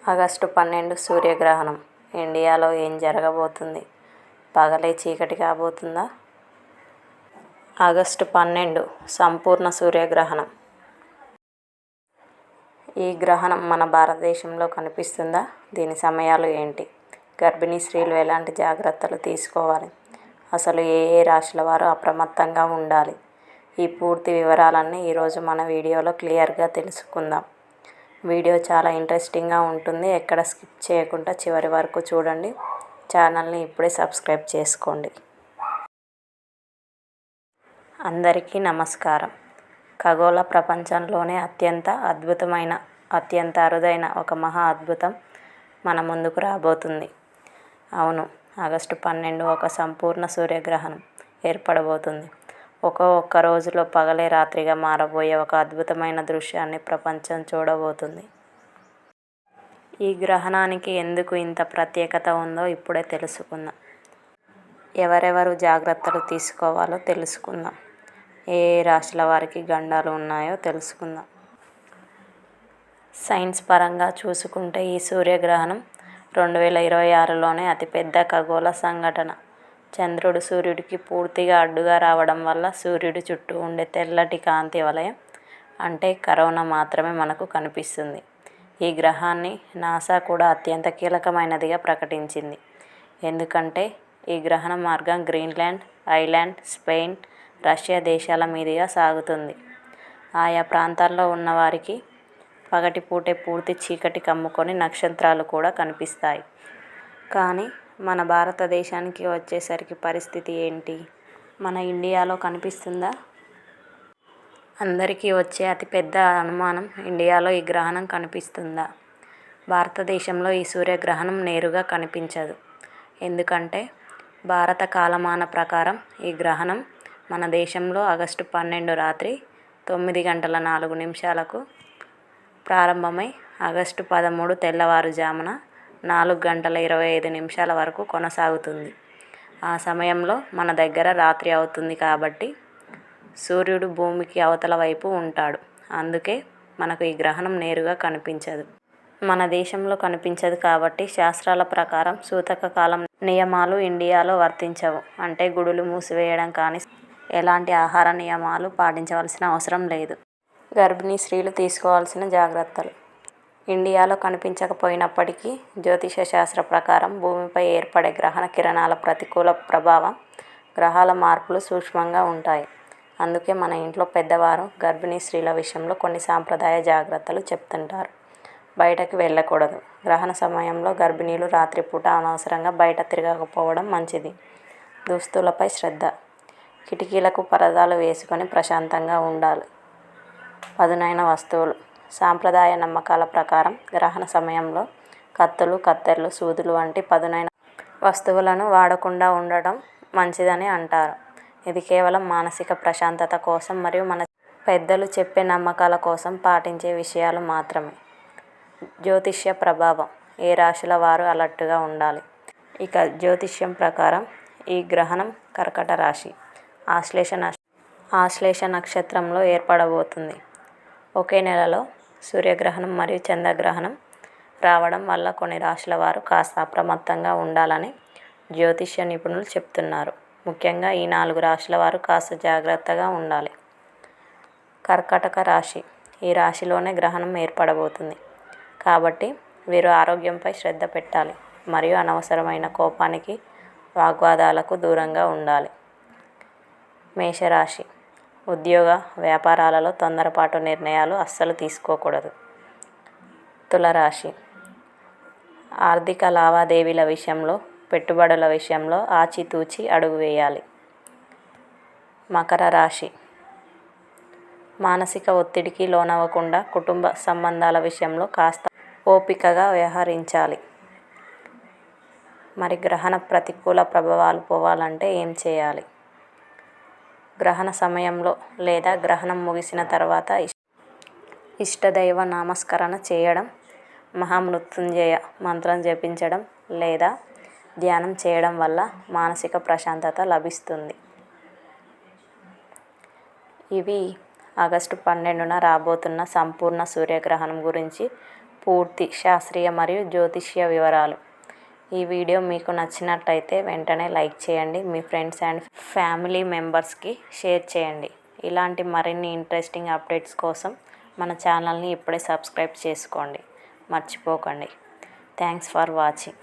August 12 సూర్యగ్రహణం. ఇండియాలో ఏం జరగబోతుంది? పగలే చీకటి కాబోతుందా? ఆగస్టు 12 సంపూర్ణ సూర్యగ్రహణం. ఈ గ్రహణం మన భారతదేశంలో కనిపిస్తుందా? దీని సమయాలు ఏంటి? గర్భిణీ స్త్రీలు ఎలాంటి జాగ్రత్తలు తీసుకోవాలి? అసలు ఏ రాశుల వారు అప్రమత్తంగా ఉండాలి? ఈ పూర్తి వివరాలన్నీ ఈరోజు మన వీడియోలో క్లియర్గా తెలుసుకుందాం. వీడియో చాలా ఇంట్రెస్టింగ్గా ఉంటుంది. ఎక్కడ స్కిప్ చేయకుండా చివరి వరకు చూడండి. ఛానల్ని ఇప్పుడే సబ్స్క్రైబ్ చేసుకోండి. అందరికీ నమస్కారం. ఖగోళ ప్రపంచంలోనే అత్యంత అద్భుతమైన, అత్యంత అరుదైన ఒక మహా అద్భుతం మన ముందుకు రాబోతుంది. అవును, ఆగస్టు 12 ఒక సంపూర్ణ సూర్యగ్రహణం ఏర్పడబోతుంది. ఒక్క రోజులో పగలే రాత్రిగా మారబోయే ఒక అద్భుతమైన దృశ్యాన్ని ప్రపంచం చూడబోతుంది. ఈ గ్రహణానికి ఎందుకు ఇంత ప్రత్యేకత ఉందో ఇప్పుడే తెలుసుకుందాం. ఎవరెవరు జాగ్రత్తలు తీసుకోవాలో తెలుసుకుందాం. ఏ రాశుల వారికి గండాలు ఉన్నాయో తెలుసుకుందాం. సైన్స్ పరంగా చూసుకుంటే ఈ సూర్యగ్రహణం 2026లోనే అతిపెద్ద ఖగోళ సంఘటన. చంద్రుడు సూర్యుడికి పూర్తిగా అడ్డుగా రావడం వల్ల సూర్యుడి చుట్టూ ఉండే తెల్లటి కాంతి వలయం, అంటే కరోనా మాత్రమే మనకు కనిపిస్తుంది. ఈ గ్రహాన్ని నాసా కూడా అత్యంత కీలకమైనదిగా ప్రకటించింది. ఎందుకంటే ఈ గ్రహణ మార్గం గ్రీన్లాండ్, ఐలాండ్, స్పెయిన్, రష్యా దేశాల మీదుగా సాగుతుంది. ఆయా ప్రాంతాల్లో ఉన్నవారికి పగటిపూటే పూర్తి చీకటి కమ్ముకొని నక్షత్రాలు కూడా కనిపిస్తాయి. కానీ మన భారతదేశానికి వచ్చేసరికి పరిస్థితి ఏంటి? మన ఇండియాలో కనిపిస్తుందా? అందరికీ వచ్చే అతిపెద్ద అనుమానం, ఇండియాలో ఈ గ్రహణం కనిపిస్తుందా? భారతదేశంలో ఈ సూర్యగ్రహణం నేరుగా కనిపించదు. ఎందుకంటే భారత కాలమాన ప్రకారం ఈ గ్రహణం మన దేశంలో ఆగస్టు 12 రాత్రి 9:04 ప్రారంభమై ఆగస్టు 13 తెల్లవారుజామున 4:25 వరకు కొనసాగుతుంది. ఆ సమయంలో మన దగ్గర రాత్రి అవుతుంది కాబట్టి సూర్యుడు భూమికి అవతల వైపు ఉంటాడు. అందుకే మనకు ఈ గ్రహణం నేరుగా కనిపించదు. మన దేశంలో కనిపించదు కాబట్టి శాస్త్రాల ప్రకారం సూతక కాలం నియమాలు ఇండియాలో వర్తించవు. అంటే గుడులు మూసివేయడం కానీ, ఎలాంటి ఆహార నియమాలు పాటించవలసిన అవసరం లేదు. గర్భిణీ స్త్రీలు తీసుకోవాల్సిన జాగ్రత్తలు. ఇండియాలో కనిపించకపోయినప్పటికీ జ్యోతిష శాస్త్ర ప్రకారం భూమిపై ఏర్పడే గ్రహణ కిరణాల ప్రతికూల ప్రభావం, గ్రహాల మార్పులు సూక్ష్మంగా ఉంటాయి. అందుకే మన ఇంట్లో పెద్దవారు గర్భిణీ స్త్రీల విషయంలో కొన్ని సాంప్రదాయ జాగ్రత్తలు చెప్తుంటారు. బయటకు వెళ్ళకూడదు. గ్రహణ సమయంలో గర్భిణీలు రాత్రిపూట అనవసరంగా బయట తిరగకపోవడం మంచిది. దుస్తులపై శ్రద్ధ. కిటికీలకు పరదాలు వేసుకొని ప్రశాంతంగా ఉండాలి. పదునైన వస్తువులు. సాంప్రదాయ నమ్మకాల ప్రకారం గ్రహణ సమయంలో కత్తులు, కత్తెరలు, సూదులు వంటి పదునైన వస్తువులను వాడకుండా ఉండటం మంచిదని అంటారు. ఇది కేవలం మానసిక ప్రశాంతత కోసం మరియు మన పెద్దలు చెప్పే నమ్మకాల కోసం పాటించే విషయాలు మాత్రమే. జ్యోతిష్య ప్రభావం. ఏ రాశుల వారు అలర్ట్గా ఉండాలి? ఇక జ్యోతిష్యం ప్రకారం ఈ గ్రహణం కర్కాట రాశి, ఆశ్లేష నక్షత్రంలో ఏర్పడబోతుంది. ఒకే నెలలో సూర్యగ్రహణం మరియు చంద్రగ్రహణం రావడం వల్ల కొన్ని రాశుల వారు కాస్త అప్రమత్తంగా ఉండాలని జ్యోతిష్య నిపుణులు చెప్తున్నారు. ముఖ్యంగా ఈ 4 రాశుల వారు కాస్త జాగ్రత్తగా ఉండాలి. కర్కాటక రాశి. ఈ రాశిలోనే గ్రహణం ఏర్పడబోతుంది కాబట్టి వీరు ఆరోగ్యంపై శ్రద్ధ పెట్టాలి మరియు అనవసరమైన కోపానికి, వాగ్వాదాలకు దూరంగా ఉండాలి. మేషరాశి. ఉద్యోగ, వ్యాపారాలలో తొందరపాటు నిర్ణయాలు అస్సలు తీసుకోకూడదు. తులారాశి. ఆర్థిక లావాదేవీల విషయంలో, పెట్టుబడుల విషయంలో ఆచితూచి అడుగు వేయాలి. మకర రాశి. మానసిక ఒత్తిడికి లోనవ్వకుండా కుటుంబ సంబంధాల విషయంలో కాస్త ఓపికగా వ్యవహరించాలి. మరి గ్రహణ ప్రతికూల ప్రభావాలు పోవాలంటే ఏం చేయాలి? గ్రహణ సమయంలో లేదా గ్రహణం ముగిసిన తర్వాత ఇష్టదైవ నామస్మరణ చేయడం, మహామృత్యుంజయ మంత్రం జపించడం లేదా ధ్యానం చేయడం వల్ల మానసిక ప్రశాంతత లభిస్తుంది. ఇవి ఆగస్టు 12న రాబోతున్న సంపూర్ణ సూర్యగ్రహణం గురించి పూర్తి శాస్త్రీయ మరియు జ్యోతిష్య వివరాలు. ఈ వీడియో మీకు నచ్చినట్టయితే వెంటనే లైక్ చేయండి, మీ ఫ్రెండ్స్ అండ్ ఫ్యామిలీ మెంబర్స్కి షేర్ చేయండి. ఇలాంటి మరిన్ని ఇంట్రెస్టింగ్ అప్డేట్స్ కోసం మన ఛానల్ని ఇప్పుడే సబ్స్క్రైబ్ చేసుకోండి, మర్చిపోకండి. Thanks for watching.